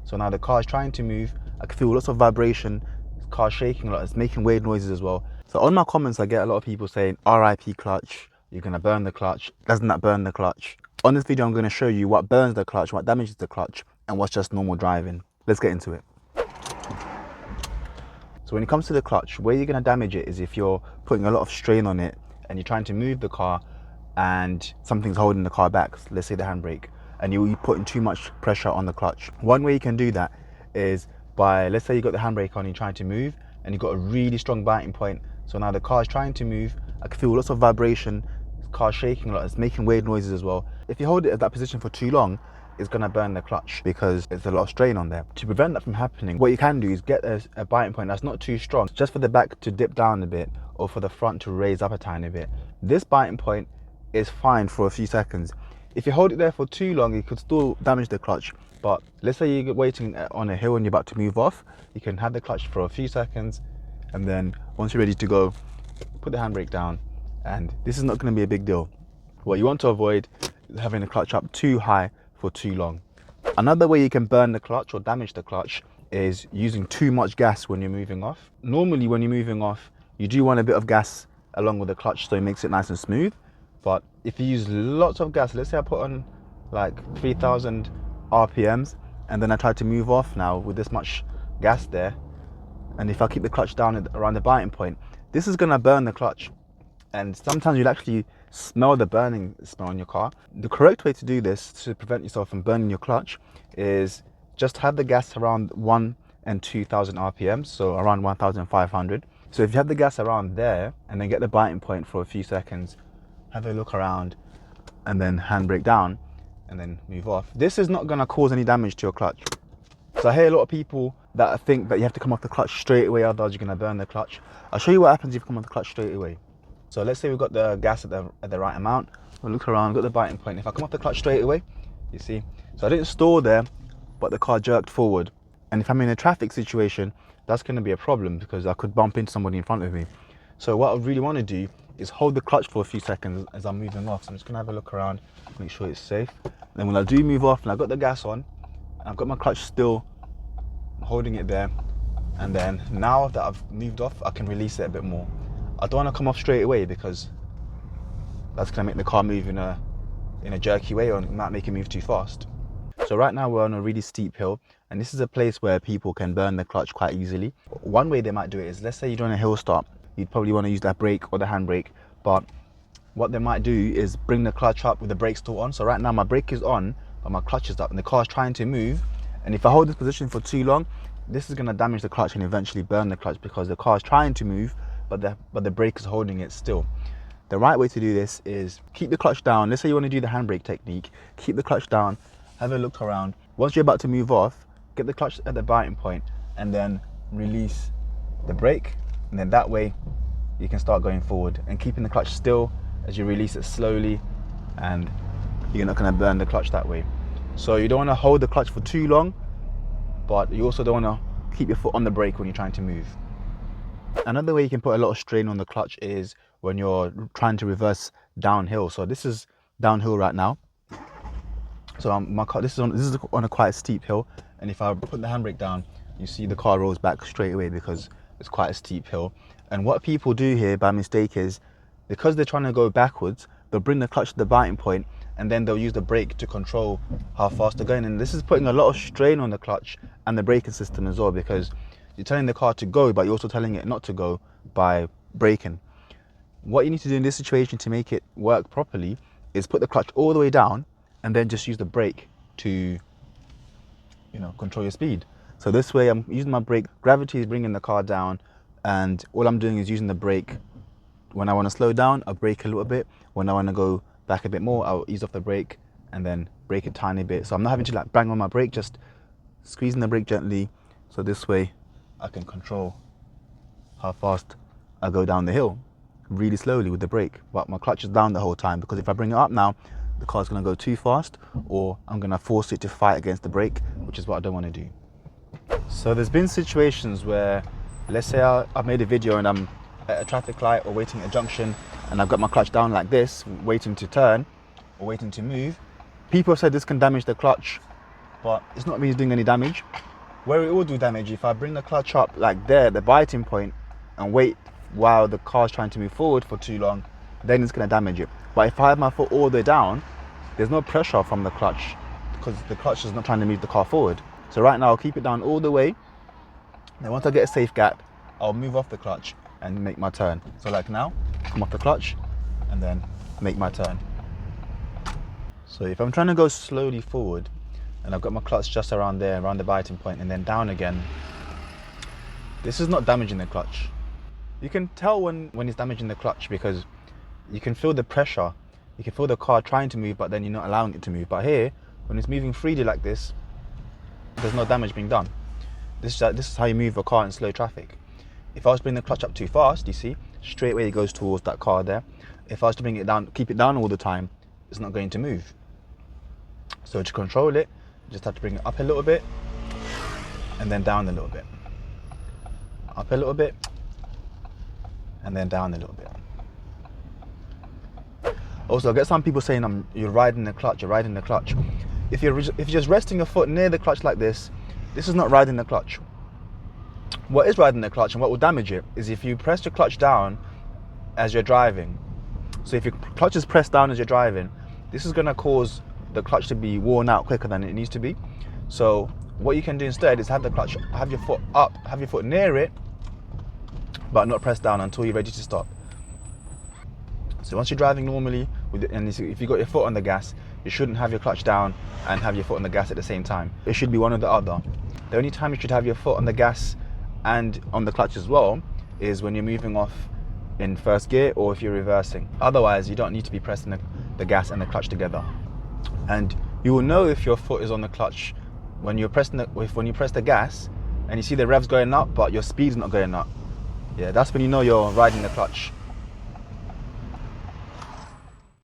So now the car is trying to move. I can feel lots of vibration. The car shaking a lot. It's making weird noises as well. So on my comments, I get a lot of people saying, RIP clutch, you're gonna burn the clutch. Doesn't that burn the clutch? On this video, I'm gonna show you what burns the clutch, what damages the clutch, and what's just normal driving. Let's get into it. So when it comes to the clutch, where you're gonna damage it is if you're putting a lot of strain on it and you're trying to move the car and something's holding the car back, let's say the handbrake, and you're putting too much pressure on the clutch. One way you can do that is by, let's say you got the handbrake on, you're trying to move and you've got a really strong biting point. So now the car is trying to move. I can feel lots of vibration. The car shaking a lot. It's making weird noises as well. If you hold it at that position for too long, it's gonna burn the clutch because there's a lot of strain on there. To prevent that from happening, what you can do is get a biting point that's not too strong, just for the back to dip down a bit or for the front to raise up a tiny bit. This biting point is fine for a few seconds. If you hold it there for too long, it could still damage the clutch. But let's say you're waiting on a hill and you're about to move off, you can have the clutch for a few seconds, and then once you're ready to go, put the handbrake down, and this is not going to be a big deal. What you want to avoid is having the clutch up too high for too long. Another way you can burn the clutch or damage the clutch is using too much gas when you're moving off. Normally when you're moving off, you do want a bit of gas along with the clutch so it makes it nice and smooth. But if you use lots of gas, let's say I put on like 3000 RPMs and then I try to move off now with this much gas there, and if I keep the clutch down around the biting point, this is gonna burn the clutch. And sometimes you'll actually smell the burning smell in your car. The correct way to do this to prevent yourself from burning your clutch is just have the gas around 1 and 2000 RPMs, so around 1500. So if you have the gas around there and then get the biting point for a few seconds, have a look around and then handbrake down and then move off, this is not going to cause any damage to your clutch. So I hear a lot of people that think that you have to come off the clutch straight away, otherwise you're going to burn the clutch. I'll show you what happens if you come off the clutch straight away. So let's say we've got the gas at the right amount. We'll look around, got the biting point. If I come off the clutch straight away, you see, so I didn't stall there, but the car jerked forward. And if I'm in a traffic situation, that's going to be a problem because I could bump into somebody in front of me. So what I really want to do is hold the clutch for a few seconds as I'm moving off. So I'm just gonna have a look around, make sure it's safe. And then when I do move off and I've got the gas on, and I've got my clutch still, I'm holding it there. And then now that I've moved off, I can release it a bit more. I don't wanna come off straight away because that's gonna make the car move in a jerky way, or it might make it move too fast. So right now we're on a really steep hill, and this is a place where people can burn the clutch quite easily. One way they might do it is, let's say you're doing a hill stop, you'd probably want to use that brake or the handbrake, but what they might do is bring the clutch up with the brake still on. So right now my brake is on, but my clutch is up and the car is trying to move. And if I hold this position for too long, this is going to damage the clutch and eventually burn the clutch because the car is trying to move, but the brake is holding it still. The right way to do this is keep the clutch down. Let's say you want to do the handbrake technique, keep the clutch down, have a look around. Once you're about to move off, get the clutch at the biting point and then release the brake. And then that way you can start going forward and keeping the clutch still as you release it slowly, and you're not going to burn the clutch that way. So you don't want to hold the clutch for too long, but you also don't want to keep your foot on the brake when you're trying to move. Another way you can put a lot of strain on the clutch is when you're trying to reverse downhill. So this is downhill right now. So my car, this is on a quite steep hill, and if I put the handbrake down, you see the car rolls back straight away because it's quite a steep hill. And what people do here by mistake is, because they're trying to go backwards, they'll bring the clutch to the biting point and then they'll use the brake to control how fast they're going. And this is putting a lot of strain on the clutch and the braking system as well, because you're telling the car to go, but you're also telling it not to go by braking. What you need to do in this situation to make it work properly is put the clutch all the way down and then just use the brake to, control your speed. So this way I'm using my brake, gravity is bringing the car down, and all I'm doing is using the brake. When I want to slow down, I'll brake a little bit. When I want to go back a bit more, I'll ease off the brake and then brake a tiny bit. So I'm not having to bang on my brake, just squeezing the brake gently. So this way I can control how fast I go down the hill really slowly with the brake. But my clutch is down the whole time, because if I bring it up now, the car's going to go too fast, or I'm going to force it to fight against the brake, which is what I don't want to do. So there's been situations where, let's say I've made a video and I'm at a traffic light or waiting at a junction and I've got my clutch down like this, waiting to turn or waiting to move. People have said this can damage the clutch, but it's not really doing any damage. Where it will do damage, if I bring the clutch up like there, the biting point, and wait while the car's trying to move forward for too long, then it's going to damage it. But if I have my foot all the way down, there's no pressure from the clutch because the clutch is not trying to move the car forward. So right now I'll keep it down all the way. Then once I get a safe gap, I'll move off the clutch and make my turn. So like now, come off the clutch and then make my turn. So if I'm trying to go slowly forward and I've got my clutch just around there, around the biting point, and then down again, this is not damaging the clutch. You can tell when it's damaging the clutch because you can feel the pressure. You can feel the car trying to move, but then you're not allowing it to move. But here, when it's moving freely like this, there's no damage being done. This is how you move a car in slow traffic. If I was to bring the clutch up too fast, you see, straight away it goes towards that car there. If I was to bring it down, keep it down all the time, it's not going to move. So to control it, you just have to bring it up a little bit and then down a little bit. Up a little bit and then down a little bit. Also, I get some people saying you're riding the clutch, you're riding the clutch. If you're just resting your foot near the clutch like this is not riding the clutch. What is riding the clutch and what will damage it is if you press your clutch down as you're driving. So if your clutch is pressed down as you're driving, this is going to cause the clutch to be worn out quicker than it needs to be. So what you can do instead is have the clutch, have your foot up, have your foot near it, but not pressed down until you're ready to stop. So once you're driving normally, and if you've got your foot on the gas, you shouldn't have your clutch down and have your foot on the gas at the same time. It should be one or the other. The only time you should have your foot on the gas and on the clutch as well is when you're moving off in first gear or if you're reversing. Otherwise, you don't need to be pressing the gas and the clutch together. And you will know if your foot is on the clutch when you press the gas and you see the revs going up, but your speed's not going up. Yeah, that's when you know you're riding the clutch.